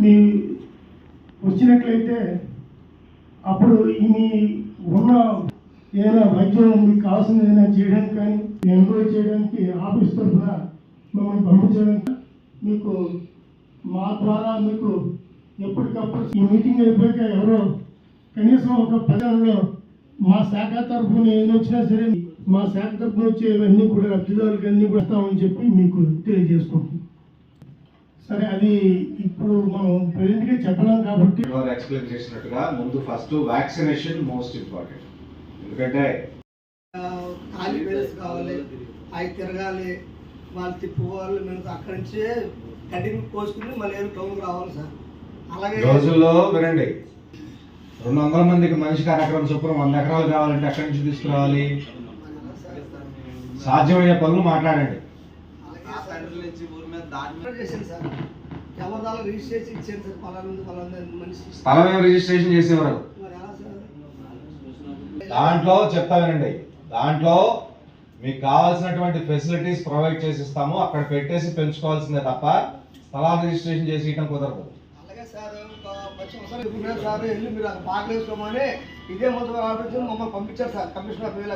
మీ వచ్చినట్లయితే అప్పుడు మీ ఉన్న ఏదైనా వైద్యం మీకు కావాల్సింది ఏదైనా చేయడానికి కానీ ఎన్రోల్ చేయడానికి ఆఫీస్ తరఫున మిమ్మల్ని పంపించడానికి మీకు మా ద్వారా మీకు ఎప్పటికప్పుడు ఈ మీటింగ్ అయిపోయాక ఎవరో కనీసం ఒక పదంలో మా శాఖ తరఫున ఏది వచ్చినా సరే మా శాఖ తరఫున వచ్చేవన్నీ కూడా లబ్ధిదారులకి అన్నీ కూడా ఇస్తామని చెప్పి మీకు తెలియజేసుకుంటున్నాం. సరే, అది ఇప్పుడు మనం ప్రెజెంట్గా చెప్పలేం కాబట్టి ఎక్స్ప్లెయిన్ చేసినట్టుగా ముందు ఫస్ట్ వ్యాక్సినేషన్ మోస్ట్ ఇంపార్టెంట్. ఎందుకంటే ఖాళీ పేరెస్ కావాలి, అవి తిరగాలి, వాళ్ళు తిప్పుకోవాలి. మేము అక్కడి నుంచే కటింగ్ కోసుకుని మళ్ళీ టౌన్కి రావాలి సార్. అలాగే రోజుల్లో వినండి, 200 మందికి మనిషికి అరెకరం చొప్పున 100 ఎకరాలు కావాలంటే ఎక్కడి నుంచి తీసుకురావాలి? సాధ్యమయ్యే పనులు మాట్లాడండి. స్థలం ఏం రిజిస్ట్రేషన్ చేసేవారు? దాంట్లో చెప్తా వినండి, దాంట్లో మీకు కావాల్సినటువంటి ఫెసిలిటీస్ ప్రొవైడ్ చేసి ఇస్తాము, అక్కడ పెట్టేసి పెంచుకోవాల్సిందే తప్ప స్థలాలు రిజిస్ట్రేషన్ చేసి ఇవ్వడం కుదరదు. అలాగే సార్, సార్ వెళ్ళి మీరు అక్కడ బాగా వేసుకోమని ఇదే మొత్తం మమ్మల్ని పంపించారు సార్ కమిషనర్ వేళ.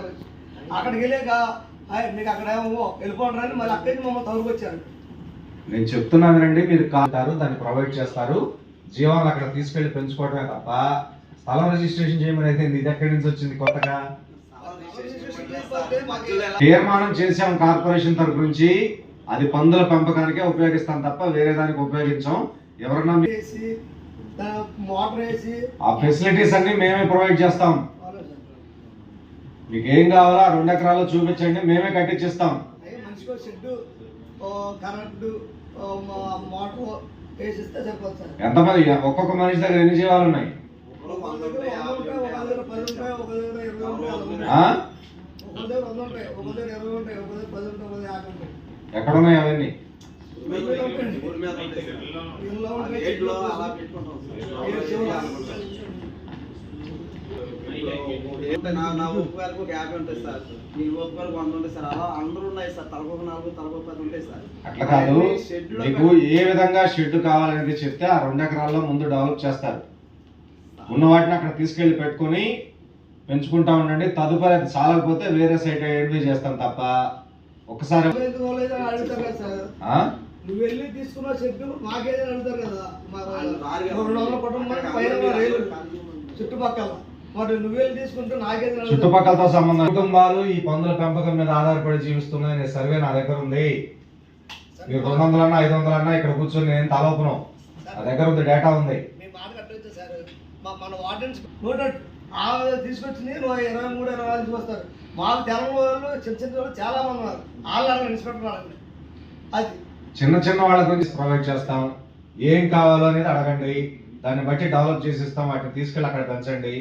అక్కడికి వెళ్ళాక మీకు అక్కడ ఏమో వెళ్ళిపోండి, మళ్ళీ అక్కడి నుంచి మమ్మల్ని తగులుకొచ్చారు. నేను చెప్తున్నాను వినండి, మీరు కాతారు దాన్ని ప్రొవైడ్ చేస్తారు, జీవాలను అక్కడ తీసుకెళ్లి పెంచుకోవడమే తప్ప స్థలం రిజిస్ట్రేషన్ చేయమని అయితే ఇది ఎక్కడి నుంచి వచ్చింది కొత్తగా? తీర్మానం చేసాం కార్పొరేషన్ తరఫు నుంచి, అది పందుల పెంపకానికే ఉపయోగిస్తాం తప్ప వేరే దానికి ఉపయోగించాం. ఎవరన్నా ఆ ఫెసిలిటీస్ అన్ని మేమే ప్రొవైడ్ చేస్తాం. మీకు ఏం కావాలో ఆ 2 ఎకరాల్లో చూపించండి, మేమే కట్టించిస్తాం. మనిషికో షెడ్, కరెంటు, మోటార్ వేసిస్తే సరిపోతుంది సార్. ఎంతమంది ఒక్కొక్క మనిషి దగ్గర ఎన్ని జీవాలు ఉన్నాయి? ఎక్కడున్నాయి అవన్నీ? నా ఒప్పుకోలకు 50 ఉంటాయి సార్, ఈ ఒప్పుకోలకు 100 ఉంటాయి సార్. అలా అందరూ ఉన్నాయి సార్, తలకొక 4 తలకొక 10 ఉంటాయి సార్. అట్లా కాదు, మీకు ఏ విధంగా షెడ్ కావాలనేది చెప్తే ఆ 2 ఎకరాల్లో ముందు డెవలప్ చేస్తారు. ఉన్న వాటిని అక్కడ తీసుకెళ్లి పెట్టుకుని పెంచుకుంటా ఉండండి. తదుపరి అది చాలకపోతే వేరే సైట్ ఐడెంటిఫై చేస్తాం తప్ప ఒకసారి అడుగుతారు కదా సార్. నువ్వు వెళ్ళి తీసుకున్న షెడ్ మాకేదని అడుగుతారు కదా, 200 కుటుంబానికి పైన చుట్టుపక్కల. చుట్టుపక్కలతో సంబంధం కుటుంబాలు ఈ పందుల పెంపకం మీద ఆధారపడి జీవిస్తున్నాయి అనే సర్వే నా దగ్గర ఉంది. మీరు 200 అన్నా 500 అన్నా ఇక్కడ కూర్చొని నేను తలపను, నా దగ్గర ఉంది, డేటా ఉంది. తీసుకొచ్చింది 23-24 తీసుకొస్తారు. మాకు తెలంగాణలో చిన్న చిన్న వాళ్ళు చాలా మంది ఉన్నారు, వాళ్ళు ఇన్స్పెక్టర్ అది చిన్న చిన్న వాళ్ళ గురించి ప్రొవైడ్ చేస్తాం. ఏం కావాలో అనేది అడగండి, దాన్ని బట్టి డెవలప్ చేసి ఇస్తాం. వాటిని తీసుకెళ్ళి అక్కడ పెంచండి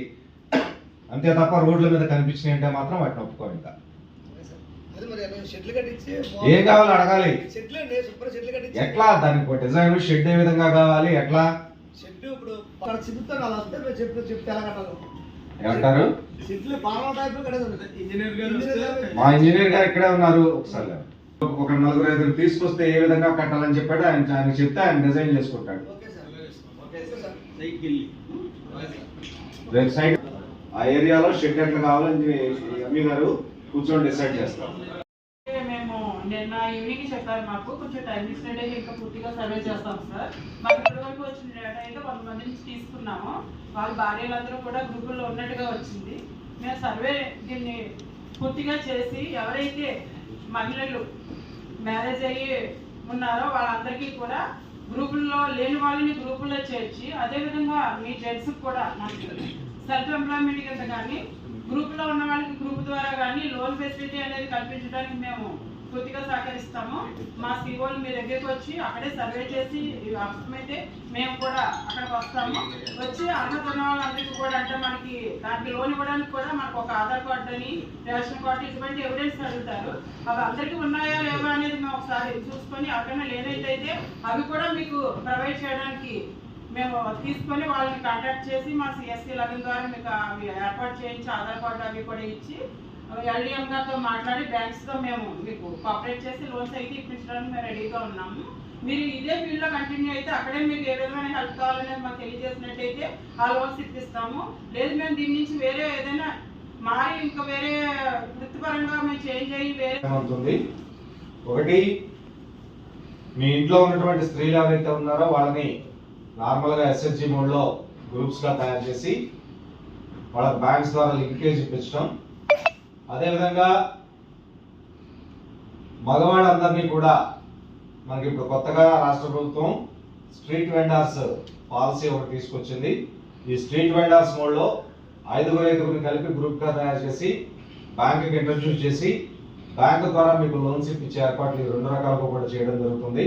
అంతే తప్ప రోడ్ల మీద కనిపించినాయి అంటే మాత్రం వాటిని ఒప్పుకోండి. ఇంకా ఏం కావాలో అడగాలి. ఎట్లా దానికి డిజైన్ షెడ్ ఏ విధంగా కావాలి, ఎట్లా ఏమంటారు? మా ఇంజనీర్ గారు ఇక్కడే ఉన్నారు. ఒకసారి ఒక 4-5 తీసుకొస్తే ఏ విధంగా కట్టాలని చెప్పాడు ఆయన చెప్తే ఆయన డిజైన్ చేసుకుంటాడు. వెబ్సైట్ ఆ ఏరియాలో షెడ్ ఎట్లా కావాలని ఎంఈ గారు కూర్చొని డిసైడ్ చేస్తారు. మేము నిన్న ఈవినింగ్ చెప్పారు, మాకు కొంచెం టైం ఇచ్చినట్టే ఇంకా పూర్తిగా సర్వే చేస్తాం సార్. మాకు ఇప్పటివరకు వచ్చిన డేటా అయితే 100 మంది నుంచి తీసుకున్నాము. వాళ్ళ భార్యలందరూ కూడా గ్రూపుల్లో ఉన్నట్టుగా వచ్చింది. మేము సర్వే దీన్ని పూర్తిగా చేసి ఎవరైతే మహిళలు మ్యారేజ్ అయ్యి ఉన్నారో వాళ్ళందరికీ కూడా గ్రూపుల్లో లేని వాళ్ళని గ్రూపుల్లో చేర్చి, అదేవిధంగా మీ జెంట్స్కి కూడా సెల్ఫ్ ఎంప్లాయ్మెంట్ కింద కానీ గ్రూప్లో ఉన్న వాళ్ళకి గ్రూప్ ద్వారా కానీ లోన్ ఫెసిలిటీ అనేది కల్పించడానికి మేము పూర్తిగా సహకరిస్తాము. మా సీఓలు మీ దగ్గరికి వచ్చి అక్కడే సర్వే చేసి అవసరమైతే మేము కూడా అక్కడికి వస్తాము. వచ్చి అర్హత ఉన్న వాళ్ళందరికీ కూడా అంటే మనకి దానికి లోన్ ఇవ్వడానికి కూడా మనకు ఒక ఆధార్ కార్డు అని రేషన్ కార్డు ఇటువంటి ఎవిడెన్స్ అడుగుతారు. అవి అందరికీ ఉన్నాయా లేవా అనేది మేము ఒకసారి చూసుకొని అక్కడనే లేనైతే అవి కూడా మీకు ప్రొవైడ్ చేయడానికి మేము తీసుకొని వాళ్ళని కాంటాక్ట్ చేసి మా సిఎస్సి లగన్ ద్వారా మీకు అవి ఏర్పాటు చేయించి ఆధార్ కార్డు అవి కూడా ఇచ్చి ఎల్డిఎం గారితో మాట్లాడి బ్యాంక్స్తో మేము మీకు కోఆపరేట్ చేసి లోన్స్ అయితే ఇప్పించడానికి మేము రెడీగా ఉన్నాము. మీరు ఇదే ఫీల్డ్లో కంటిన్యూ అయితే అక్కడే మీకు ఏ విధమైన హెల్ప్ కావాలనేది మాకు తెలియజేసినట్టయితే ఆ లోన్స్ ఇప్పిస్తాము. లేదు మేము దీని నుంచి వేరే ఏదైనా మారి ఇంకా వేరే వృత్తిపరంగా మేము చేంజ్ అయ్యి వేరే ఉంటుంది. ఒకటి, మీ ఇంట్లో ఉన్నటువంటి స్త్రీలు ఎవరైతే ఉన్నారో వాళ్ళని నార్మల్గా ఎస్హెచ్జి మోడ్లో గ్రూప్స్గా తయారు చేసి వాళ్ళకి బ్యాంక్స్ ద్వారా లింకేజ్ ఇప్పించడం. అదేవిధంగా మగవాళ్ళందరినీ కూడా మనకి ఇప్పుడు కొత్తగా రాష్ట్ర ప్రభుత్వం స్ట్రీట్ వెండర్స్ పాలసీ ఒకటి తీసుకొచ్చింది. ఈ స్ట్రీట్ వెండర్స్ మోడ్లో 5 కలిపి గ్రూప్గా తయారు చేసి బ్యాంకుకి ఇంట్రడ్యూస్ చేసి బ్యాంకు ద్వారా మీకు లోన్స్ ఇప్పించే ఏర్పాట్లు ఈ 2 రకాలుగా కూడా చేయడం జరుగుతుంది.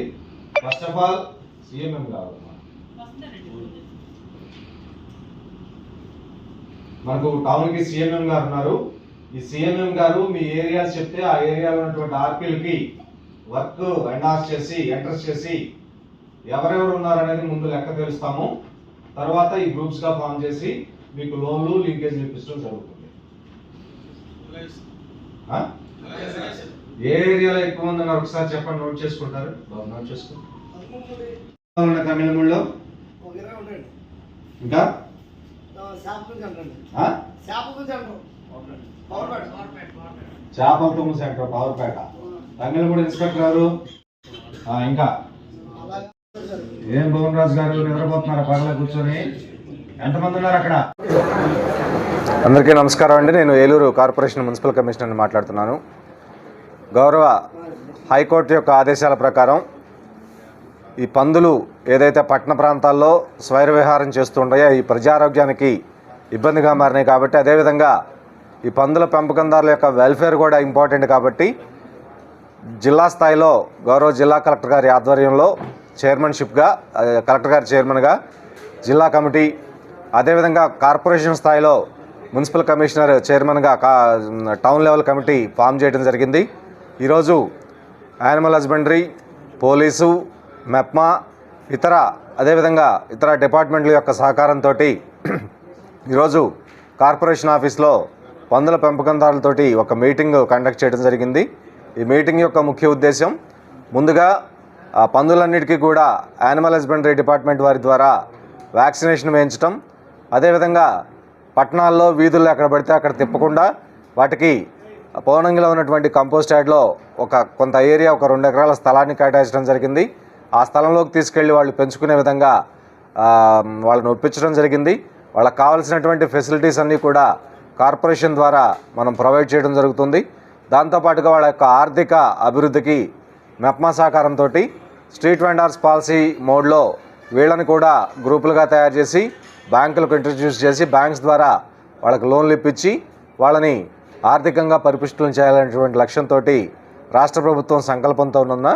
ఫస్ట్ ఆఫ్ ఆల్ సిఎంఎం గారు మనకు టౌన్కి సిఎంఎం గారు ఉన్నారు. ఈ సిఎంఎం గారు మీ ఏరియాస్ చెప్తే ఆ ఏరియాలో ఉన్నటువంటి ఆర్పీలకి వర్క్ ఎంటర్స్ చేసి ఎవరెవరు ఉన్నారనేది ముందు లెక్క తెలుస్తాము. తర్వాత ఈ గ్రూప్స్గా ఫామ్ చేసి మీకు లోన్లు లింకేజ్ ఇప్పించడం జరుగుతుంది. ఏ ఏరియాలో ఎక్కువ ఉందని ఒకసారి చెప్పండి, నోట్ చేసుకుంటారు. నోట్ చేసుకుంటారు. తమిళమూళ్ళలో ఇంకా చేపలతుమ్మ సెంటర్ పవర్పేట, తమిళమూడు ఇన్స్పెక్టర్ గారు. ఇంకా ఏం భువన్ రాజు గారు నిద్రపోతున్నారు పగల కూర్చొని? ఎంతమంది ఉన్నారు అక్కడ? అందరికీ నమస్కారం అండి. నేను ఏలూరు కార్పొరేషన్ మున్సిపల్ కమిషనర్ని మాట్లాడుతున్నాను. గౌరవ హైకోర్టు యొక్క ఆదేశాల ప్రకారం ఈ పందులు ఏదైతే పట్టణ ప్రాంతాల్లో స్వైర విహారం చేస్తుంటాయో ఈ ప్రజారోగ్యానికి ఇబ్బందిగా మారినాయి కాబట్టి, అదేవిధంగా ఈ పందుల పెంపకందారుల యొక్క వెల్ఫేర్ కూడా ఇంపార్టెంట్ కాబట్టి జిల్లా స్థాయిలో గౌరవ జిల్లా కలెక్టర్ గారి ఆధ్వర్యంలో చైర్మన్షిప్గా, కలెక్టర్ గారి చైర్మన్గా జిల్లా కమిటీ, అదేవిధంగా కార్పొరేషన్ స్థాయిలో మున్సిపల్ కమిషనర్ చైర్మన్గా టౌన్ లెవెల్ కమిటీ ఫామ్ చేయడం జరిగింది. ఈరోజు యానిమల్ హస్బెండరీ, పోలీసు, మెప్మా, అదేవిధంగా ఇతర డిపార్ట్మెంట్ల యొక్క సహకారంతో ఈరోజు కార్పొరేషన్ ఆఫీస్లో పందుల పెంపకందారులతోటి ఒక మీటింగ్ కండక్ట్ చేయడం జరిగింది. ఈ మీటింగ్ యొక్క ముఖ్య ఉద్దేశం ముందుగా ఆ పందులన్నిటికీ కూడా యానిమల్ హస్బెండరీ డిపార్ట్మెంట్ వారి ద్వారా వ్యాక్సినేషన్ వేయించడం, అదేవిధంగా పట్టణాల్లో వీధుల్లో ఎక్కడ పడితే అక్కడ తిప్పకుండా వాటికి పౌనంగిలో ఉన్నటువంటి కంపోస్ట్ యార్డ్లో కొంత ఏరియా 2 ఎకరాల స్థలాన్ని కేటాయించడం జరిగింది. ఆ స్థలంలోకి తీసుకెళ్ళి వాళ్ళు పెంచుకునే విధంగా వాళ్ళని ఒప్పించడం జరిగింది. వాళ్ళకి కావాల్సినటువంటి ఫెసిలిటీస్ అన్నీ కూడా కార్పొరేషన్ ద్వారా మనం ప్రొవైడ్ చేయడం జరుగుతుంది. దాంతోపాటుగా వాళ్ళ యొక్క ఆర్థిక అభివృద్ధికి మెప్మా సహకారంతో స్ట్రీట్ వెండర్స్ పాలసీ మోడ్లో వీళ్ళని కూడా గ్రూపులుగా తయారు చేసి బ్యాంకులకు ఇంట్రడ్యూస్ చేసి బ్యాంక్స్ ద్వారా వాళ్ళకి లోన్లు ఇప్పించి వాళ్ళని ఆర్థికంగా పరిపుష్టం చేయాలనేటువంటి లక్ష్యంతో రాష్ట్ర ప్రభుత్వం సంకల్పంతో ఉన్న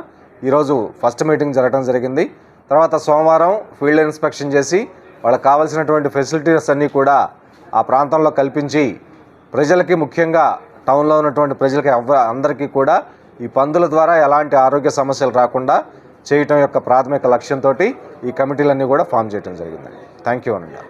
ఈరోజు ఫస్ట్ మీటింగ్ జరగడం జరిగింది. తర్వాత సోమవారం ఫీల్డ్ ఇన్స్పెక్షన్ చేసి వాళ్ళకి కావాల్సినటువంటి ఫెసిలిటీస్ అన్నీ కూడా ఆ ప్రాంతంలో కల్పించి ప్రజలకి, ముఖ్యంగా టౌన్లో ఉన్నటువంటి ప్రజలకి అందరికీ కూడా ఈ పందుల ద్వారా ఎలాంటి ఆరోగ్య సమస్యలు రాకుండా చేయటం యొక్క ప్రాథమిక లక్ష్యంతో ఈ కమిటీలన్నీ కూడా ఫామ్ చేయడం జరిగింది. థ్యాంక్ యూ అనండి.